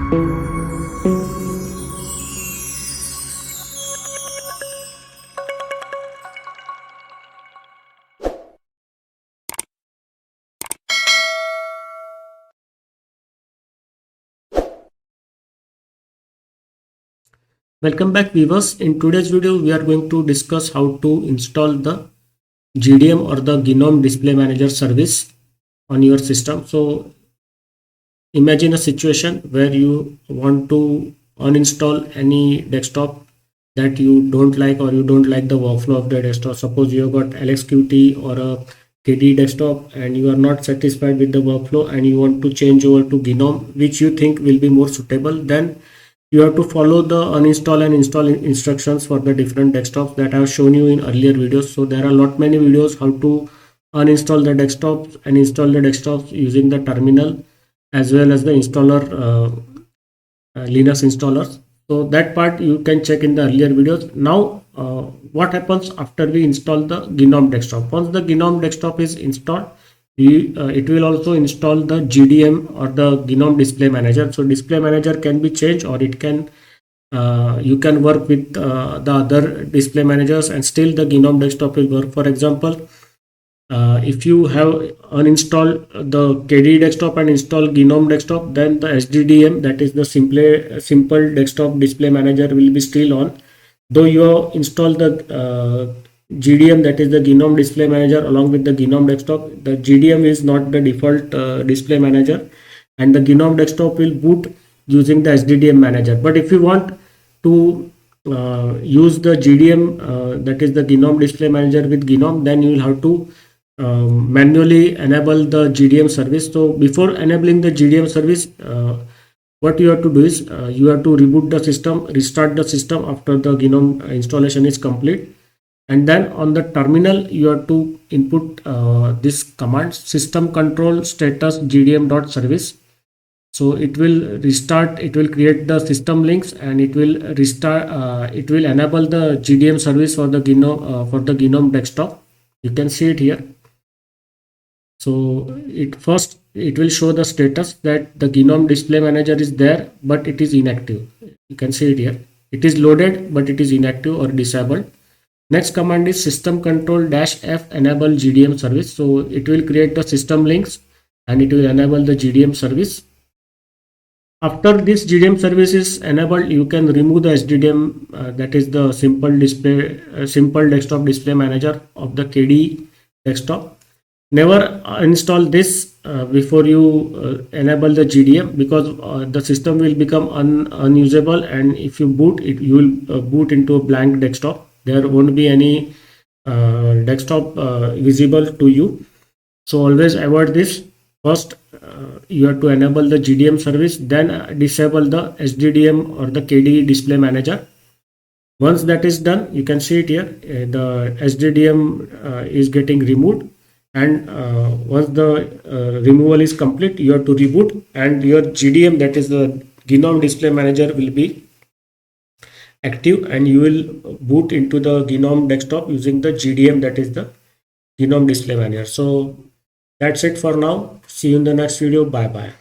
Welcome back viewers. In today's video we are going to discuss how to install the GDM or the Gnome Display Manager service on your system. So imagine a situation where you want to uninstall any desktop that you don't like, or you don't like the workflow of the desktop. Suppose you have got LXQT or a KD desktop and you are not satisfied with the workflow and you want to change over to Gnome, which you think will be more suitable. Then you have to follow the uninstall and install instructions for the different desktops that I have shown you in earlier videos. So there are many videos how to uninstall the desktops and install the desktops using the terminal, as well as the installer Linux installers. So that part you can check in the earlier videos. Now what happens after we install the Gnome desktop? Once the Gnome desktop is installed, it will also install the GDM or the Gnome Display Manager. So Display Manager can be changed, or it can you can work with the other display managers and still the Gnome desktop will work. For example, if you have uninstalled the KD desktop and install Gnome desktop, then the SDDM, that is the simple desktop display manager, will be still on. Though you have installed the GDM, that is the Gnome Display Manager, along with the Gnome desktop, the GDM is not the default display manager, and the Gnome desktop will boot using the SDDM manager. But if you want to use the GDM, that is the Gnome Display Manager with Gnome, then you will have to manually enable the GDM service. So before enabling the GDM service, what you have to do is you have to reboot the system, restart the system after the Gnome installation is complete. And then on the terminal, you have to input this command, system control status gdm.service. So it will restart, it will create the system links, and it will restart, it will enable the GDM service for the Gnome desktop. You can see it here. So it will show the status that the Gnome Display Manager is there, but it is inactive. You can see it here. It is loaded, but it is inactive or disabled. Next command is system control -f enable GDM service. So it will create the system links and it will enable the GDM service. After this GDM service is enabled, you can remove the SDDM, that is the simple desktop display manager of the KD desktop. Never install this before you enable the GDM, because the system will become unusable, and if you boot it, you will boot into a blank desktop. There won't be any desktop visible to you. So always avoid this. First you have to enable the GDM service, then disable the SDDM or the KD display manager. Once that is done, you can see it here, the SDDM is getting removed, and once the removal is complete, you have to reboot, and your GDM, that is the Gnome Display Manager, will be active, and you will boot into the Gnome desktop using the GDM, that is the Gnome Display Manager. So that's it for now. See you in the next video. Bye bye.